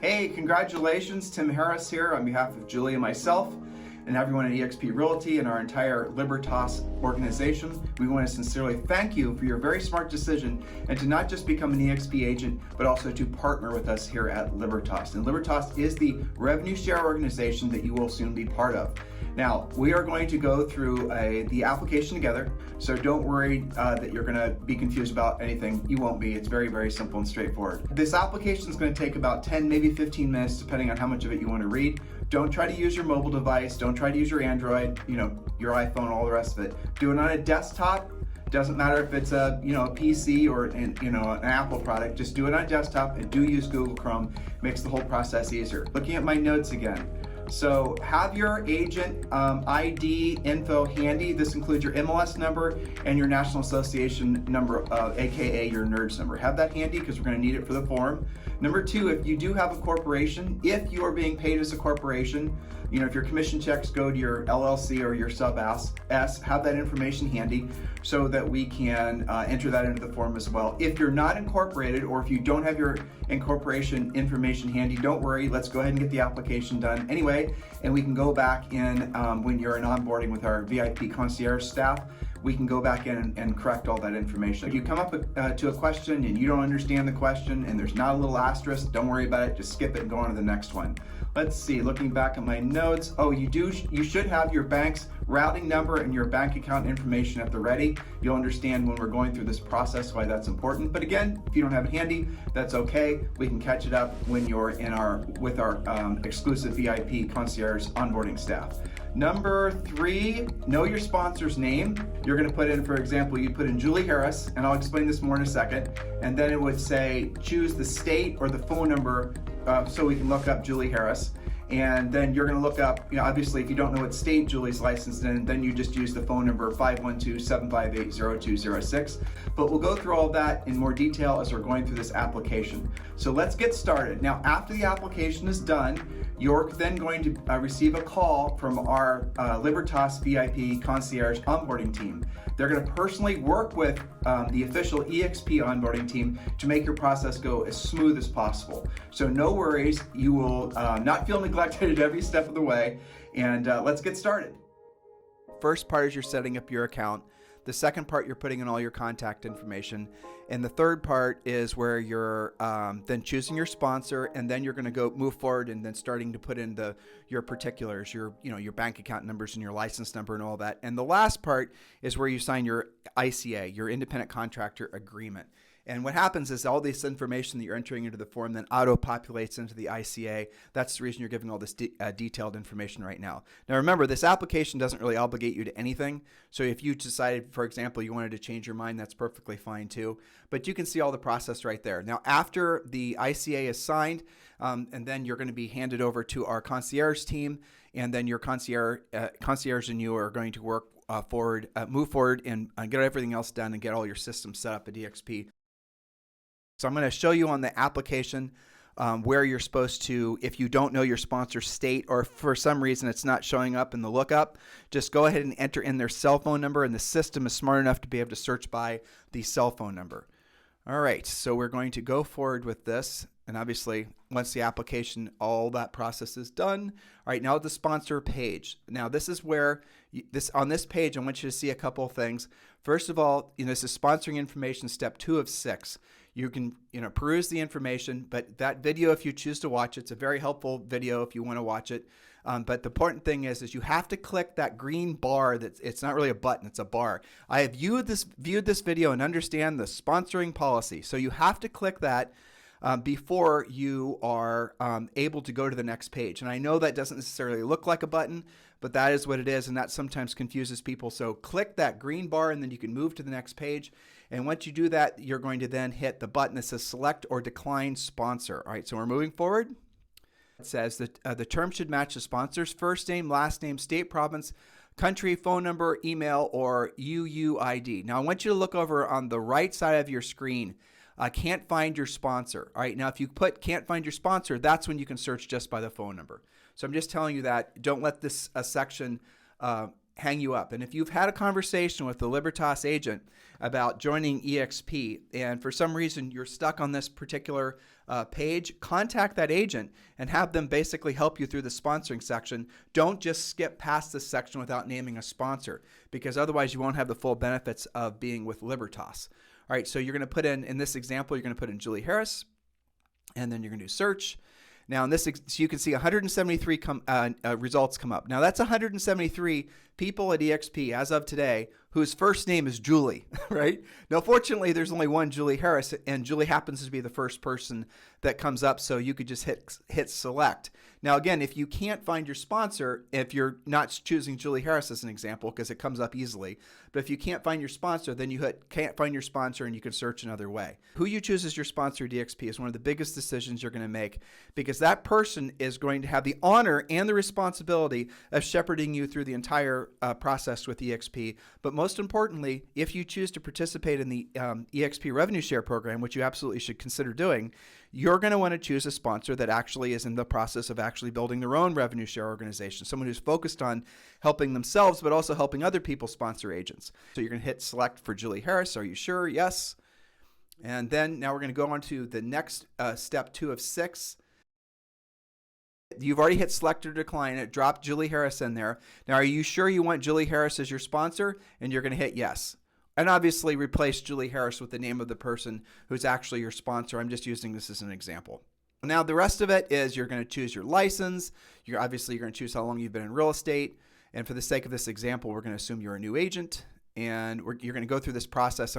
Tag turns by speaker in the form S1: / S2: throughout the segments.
S1: Hey, congratulations, Tim Harris here on behalf of Julie and myself and everyone at EXP Realty and our entire Libertas organization. We want to sincerely thank you for your very smart decision and to not just become an EXP agent, but also to partner with us here at Libertas. And Libertas is the revenue share organization that you will soon be part of. Now, we are going to go through the application together, so don't worry that you're going to be confused about anything. You won't be. It's very, very simple and straightforward. This application is going to take about 10, maybe 15 minutes, depending on how much of it you want to read. Don't try to use your mobile device. Don't try to use your Android, your iPhone, all the rest of it. Do it on a desktop. Doesn't matter if it's a PC or an Apple product. Just do it on a desktop and do use Google Chrome. Makes the whole process easier. Looking at my notes again. So have your agent ID info handy. This includes your MLS number and your National Association number, aka your NERDS number. Have that handy because we're going to need it for the form. Number two, if you do have a corporation, if you are being paid as a corporation, if your commission checks go to your LLC or your sub S, have that information handy so that we can enter that into the form as well. If you're not incorporated or if you don't have your incorporation information handy, don't worry. Let's go ahead and get the application done anyway, and we can go back in when you're in onboarding with our VIP concierge staff. We can go back in and correct all that information. If you come up to a question and you don't understand the question and there's not a little asterisk, don't worry about it. Just skip it and go on to the next one. Let's see, looking back at my notes. Oh, you should have your bank's routing number and your bank account information at the ready. You'll understand when we're going through this process why that's important. But again, if you don't have it handy, that's okay. We can catch it up when you're with our exclusive VIP concierge onboarding staff. Number three, know your sponsor's name. You're going to put in, for example, you put in Julie Harris, and I'll explain this more in a second. And then it would say choose the state or the phone number so we can look up Julie Harris. And then you're going to look up, obviously, if you don't know what state Julie's licensed in, then you just use the phone number 512-758-0206. But we'll go through all that in more detail as we're going through this application. So let's get started. Now, after the application is done, you're then going to receive a call from our Libertas VIP Concierge onboarding team. They're going to personally work with the official EXP onboarding team to make your process go as smooth as possible. So no worries, you will not feel neglected at every step of the way, and let's get started. First part is you're setting up your account. The second part, you're putting in all your contact information. And the third part is where you're then choosing your sponsor, and then you're going to move forward and then starting to put in your particulars, your bank account numbers and your license number and all that. And the last part is where you sign your ICA, your independent contractor agreement. And what happens is all this information that you're entering into the form then auto-populates into the ICA. That's the reason you're giving all this detailed information right now. Now remember, this application doesn't really obligate you to anything. So if you decided, for example, you wanted to change your mind, that's perfectly fine too. But you can see all the process right there. Now after the ICA is signed, and then you're going to be handed over to our concierge team, and then your concierge and you are going to work move forward and get everything else done and get all your systems set up at EXP. So I'm going to show you on the application where you're supposed to, if you don't know your sponsor state or for some reason it's not showing up in the lookup, just go ahead and enter in their cell phone number, and the system is smart enough to be able to search by the cell phone number. All right, so we're going to go forward with this, and obviously once the application, all that process is done. All right, now the sponsor page. Now this is where, on this page I want you to see a couple of things. First of all, this is sponsoring information, step 2 of 6. You can peruse the information, but that video, if you choose to watch it, it's a very helpful video if you want to watch it. But the important thing is you have to click that green bar. It's not really a button, it's a bar. I have viewed this video and understand the sponsoring policy. So you have to click that before you are able to go to the next page. And I know that doesn't necessarily look like a button, but that is what it is, and that sometimes confuses people. So click that green bar, and then you can move to the next page. And once you do that, you're going to then hit the button that says select or decline sponsor. All right, so we're moving forward. It says that the term should match the sponsor's first name, last name, state, province, country, phone number, email, or UUID. Now I want you to look over on the right side of your screen. Can't find your sponsor. All right, now if you put can't find your sponsor, that's when you can search just by the phone number. So I'm just telling you that. Don't let this section hang you up. And if you've had a conversation with the Libertas agent about joining EXP and for some reason you're stuck on this particular page, contact that agent and have them basically help you through the sponsoring section. Don't just skip past this section without naming a sponsor, because otherwise you won't have the full benefits of being with Libertas. All right, so you're going to put in this example, you're going to put in Julie Harris, and then you're going to do search. Now, in this, so you can see 173 results come up. Now, that's 173 people at EXP as of today whose first name is Julie, right? Now, fortunately, there's only one Julie Harris, and Julie happens to be the first person that comes up, so you could just hit select. Now, again, if you can't find your sponsor, if you're not choosing Julie Harris as an example, because it comes up easily, but if you can't find your sponsor, then you hit can't find your sponsor and you can search another way. Who you choose as your sponsor at EXP is one of the biggest decisions you're going to make, because that person is going to have the honor and the responsibility of shepherding you through the entire process with EXP. But most importantly, if you choose to participate in the EXP revenue share program, which you absolutely should consider doing, you're going to want to choose a sponsor that actually is in the process of actually building their own revenue share organization, someone who's focused on helping themselves, but also helping other people sponsor agents. So you're going to hit select for Julie Harris. Are you sure? Yes. And then now we're going to go on to the next step 2 of 6. You've already hit select or decline. It dropped Julie Harris in there. Now, are you sure you want Julie Harris as your sponsor? And you're going to hit yes. And obviously replace Julie Harris with the name of the person who's actually your sponsor. I'm just using this as an example. Now, the rest of it is you're going to choose your license. You're going to choose how long you've been in real estate. And for the sake of this example, we're going to assume you're a new agent. And you're going to go through this process.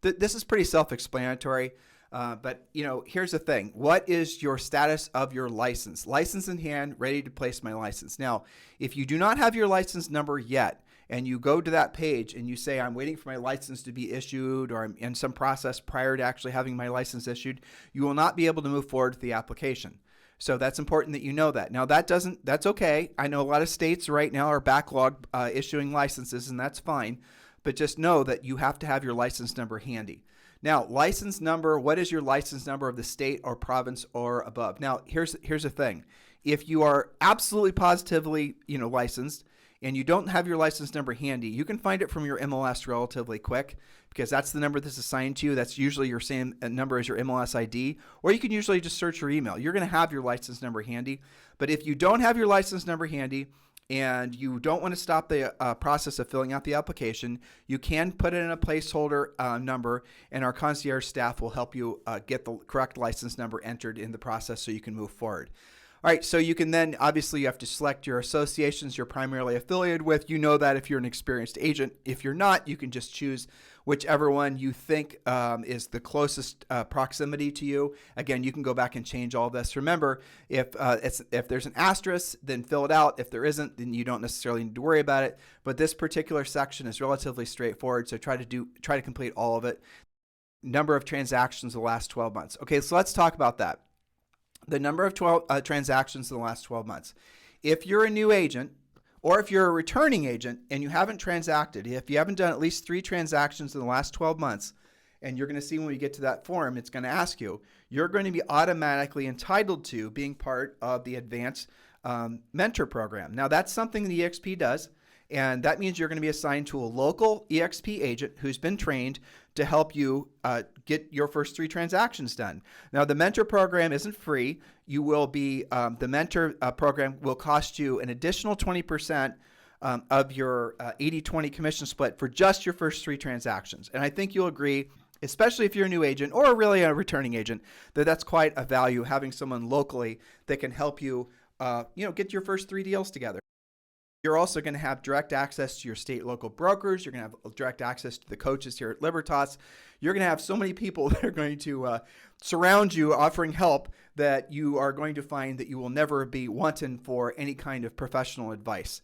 S1: This is pretty self-explanatory. But, here's the thing. What is your status of your license? License in hand, ready to place my license. Now, if you do not have your license number yet, and you go to that page and you say, I'm waiting for my license to be issued, or I'm in some process prior to actually having my license issued, you will not be able to move forward with the application. So that's important that you know that. Now, that's okay. I know a lot of states right now are backlogged issuing licenses, and that's fine. But just know that you have to have your license number handy. Now, license number, what is your license number of the state or province or above? Now, here's the thing. If you are absolutely positively, licensed, and you don't have your license number handy, you can find it from your MLS relatively quick, because that's the number that's assigned to you. That's usually your same number as your MLS ID, or you can usually just search your email. You're going to have your license number handy. But if you don't have your license number handy and you don't want to stop the process of filling out the application, you can put it in a placeholder number, and our concierge staff will help you get the correct license number entered in the process so you can move forward. All right, so you can then, obviously, you have to select your associations you're primarily affiliated with. You know that if you're an experienced agent. If you're not, you can just choose whichever one you think is the closest proximity to you. Again, you can go back and change all this. Remember, if there's an asterisk, then fill it out. If there isn't, then you don't necessarily need to worry about it. But this particular section is relatively straightforward, so try to complete all of it. Number of transactions the last 12 months. Okay, so let's talk about that. The number of transactions in the last 12 months. If you're a new agent, or if you're a returning agent and you haven't transacted, if you haven't done at least 3 transactions in the last 12 months, and you're going to see when we get to that form, it's going to ask you, you're going to be automatically entitled to being part of the Advanced Mentor Program. Now, that's something the EXP does, and that means you're going to be assigned to a local EXP agent who's been trained to help you get your first 3 transactions done. Now, the mentor program isn't free. You will be, the mentor program will cost you an additional 20% of your 80-20 commission split for just your first 3 transactions. And I think you'll agree, especially if you're a new agent or really a returning agent, that that's quite a value, having someone locally that can help you, get your first 3 deals together. You're also going to have direct access to your state local brokers. You're going to have direct access to the coaches here at Libertas. You're going to have so many people that are going to surround you offering help that you are going to find that you will never be wanting for any kind of professional advice.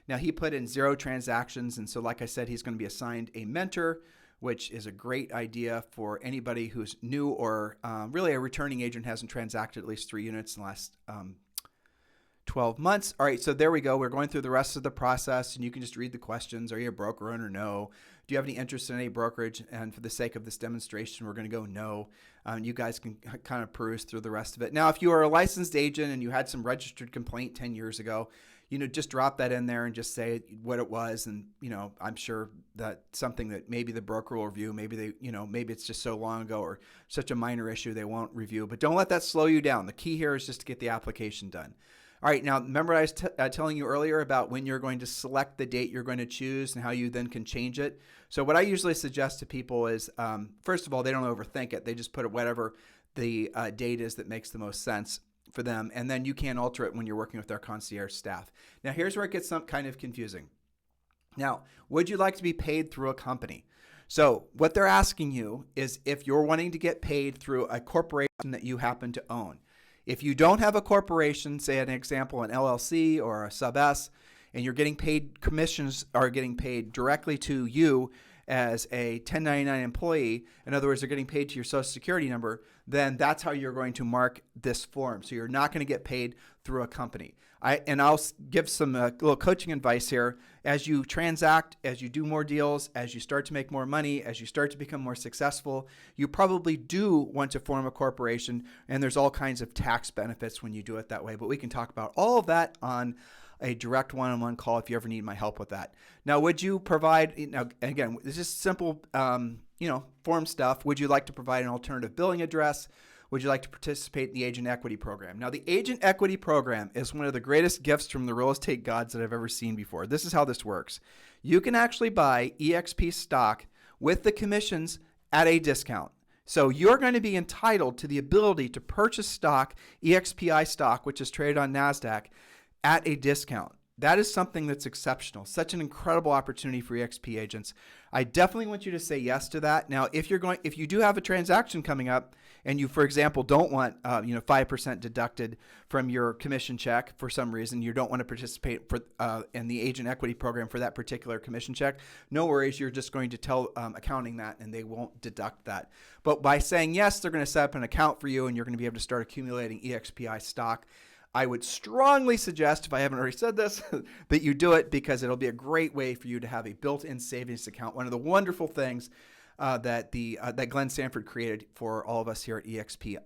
S1: Now, he put in 0 transactions, and so like I said, he's going to be assigned a mentor, which is a great idea for anybody who's new or really a returning agent, hasn't transacted at least 3 units in the last 12 months. All right, so there we go. We're going through the rest of the process, and you can just read the questions. Are you a broker owner? No. Do you have any interest in any brokerage? And for the sake of this demonstration, we're going to go no. You guys can kind of peruse through the rest of it. Now, if you are a licensed agent and you had some registered complaint 10 years ago, just drop that in there and just say what it was. And, I'm sure that something that maybe the broker will review, maybe maybe it's just so long ago or such a minor issue they won't review, but don't let that slow you down. The key here is just to get the application done. All right, now remember I was telling you earlier about when you're going to select the date you're going to choose and how you then can change it. So what I usually suggest to people is, first of all, they don't overthink it. They just put it whatever the date is that makes the most sense for them, and then you can alter it when you're working with our concierge staff. Now here's where it gets some kind of confusing. Now, would you like to be paid through a company? So what they're asking you is if you're wanting to get paid through a corporation that you happen to own. If you don't have a corporation, say an example, an LLC or a sub S, and you're getting paid, commissions are getting paid directly to you as a 1099 employee, in other words, they're getting paid to your social security number, then that's how you're going to mark this form. So you're not going to get paid through a company. I'll give some little coaching advice here. As you transact, as you do more deals, as you start to make more money, as you start to become more successful, you probably do want to form a corporation, and there's all kinds of tax benefits when you do it that way. But we can talk about all of that on a direct one-on-one call if you ever need my help with that. Now, would you provide, now again, this is simple, form stuff. Would you like to provide an alternative billing address? Would you like to participate in the agent equity program? Now, the agent equity program is one of the greatest gifts from the real estate gods that I've ever seen before. This is how this works. You can actually buy EXP stock with the commissions at a discount. So you're going to be entitled to the ability to purchase stock, EXPI stock, which is traded on NASDAQ, at a discount. That is something that's exceptional. Such an incredible opportunity for EXP agents. I definitely want you to say yes to that. Now, if you do have a transaction coming up and you, for example, don't want 5% deducted from your commission check for some reason, you don't want to participate in the agent equity program for that particular commission check, no worries. You're just going to tell accounting that and they won't deduct that. But by saying yes, they're going to set up an account for you and you're going to be able to start accumulating EXPI stock. I would strongly suggest, if I haven't already said this, that you do it because it'll be a great way for you to have a built-in savings account. One of the wonderful things that Glenn Sanford created for all of us here at EXP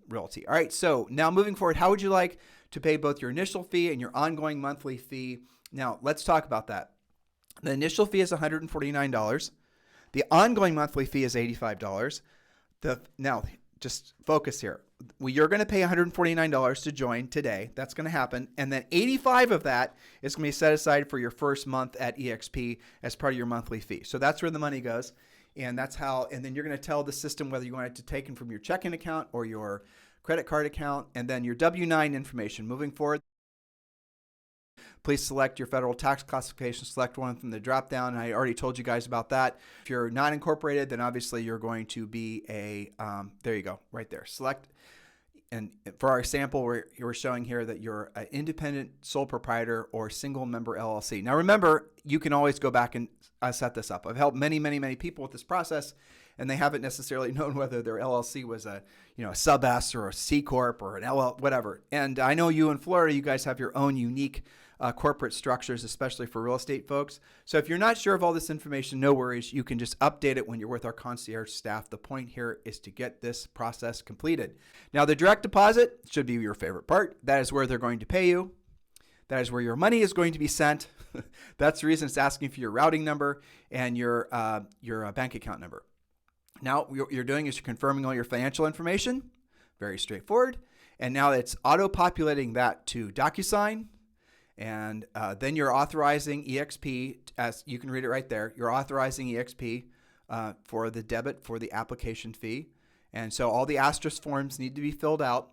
S1: Realty. All right, so now moving forward, how would you like to pay both your initial fee and your ongoing monthly fee? Now, let's talk about that. The initial fee is $149. The ongoing monthly fee is $85. Now, just focus here. You're going to pay $149 to join today. That's going to happen. And then $85 of that is going to be set aside for your first month at EXP as part of your monthly fee. So that's where the money goes. And that's how, and then you're going to tell the system whether you want it to take from your checking account or your credit card account, and then your W-9 information. Moving forward, please select your federal tax classification, select one from the drop down. And I already told you guys about that. If you're not incorporated, then obviously you're going to be there you go, right there. Select, and for our sample, we're showing here that you're an independent sole proprietor or single member LLC. Now remember, you can always go back and set this up. I've helped many people with this process, and they haven't necessarily known whether their LLC was a sub S or a C corp or an LL whatever. And I know you in Florida, you guys have your own unique corporate structures, especially for real estate folks. So if you're not sure of all this information, no worries. You can just update it when you're with our concierge staff. The point here is to get this process completed. Now, the direct deposit should be your favorite part. That is where they're going to pay you. That is where your money is going to be sent. That's the reason it's asking for your routing number and your bank account number. Now, what you're doing is you're confirming all your financial information. Very straightforward. And now it's auto-populating that to DocuSign. And then you're authorizing EXP, as you can read it right there. You're authorizing EXP for the debit for the application fee. And so all the asterisk forms need to be filled out.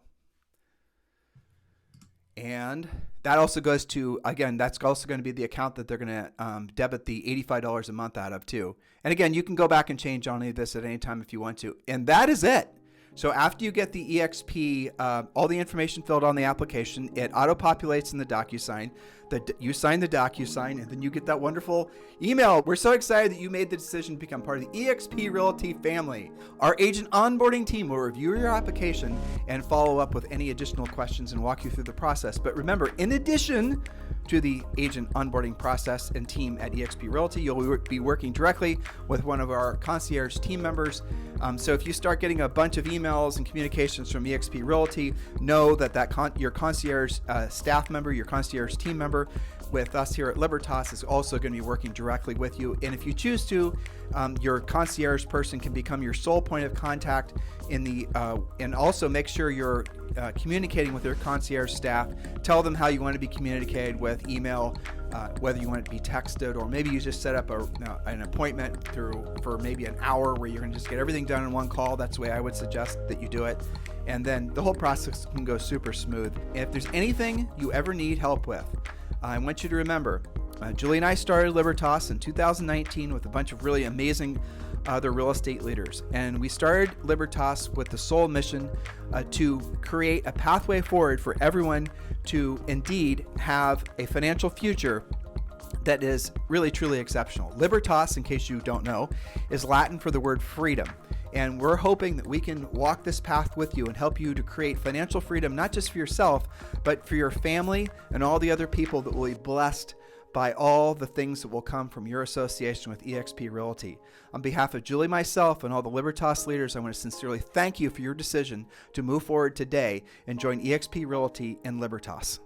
S1: And that also goes to, again, that's also going to be the account that they're going to debit the $85 a month out of too. And again, you can go back and change any of this at any time if you want to. And that is it. So after you get the EXP, all the information filled on the application, it auto-populates in the DocuSign. You sign the DocuSign, and then you get that wonderful email. We're so excited that you made the decision to become part of the EXP Realty family. Our agent onboarding team will review your application and follow up with any additional questions and walk you through the process. But remember, in addition to the agent onboarding process and team at EXP Realty, you'll be working directly with one of our concierge team members. So if you start getting a bunch of emails and communications from EXP Realty, know that your concierge staff member, your concierge team member, member with us here at Libertas is also going to be working directly with you. And if you choose to, your concierge person can become your sole point of contact in the and also make sure you're communicating with your concierge staff. Tell them how you want to be communicated with, email, whether you want it to be texted, or maybe you just set up an appointment for maybe an hour where you're going to just get everything done in one call. That's the way I would suggest that you do it. And then the whole process can go super smooth. And if there's anything you ever need help with, I want you to remember, Julie and I started Libertas in 2019 with a bunch of really amazing other real estate leaders. And we started Libertas with the sole mission to create a pathway forward for everyone to indeed have a financial future that is really, truly exceptional. Libertas, in case you don't know, is Latin for the word freedom. And we're hoping that we can walk this path with you and help you to create financial freedom, not just for yourself, but for your family and all the other people that will be blessed by all the things that will come from your association with EXP Realty. On behalf of Julie, myself, and all the Libertas leaders, I want to sincerely thank you for your decision to move forward today and join EXP Realty and Libertas.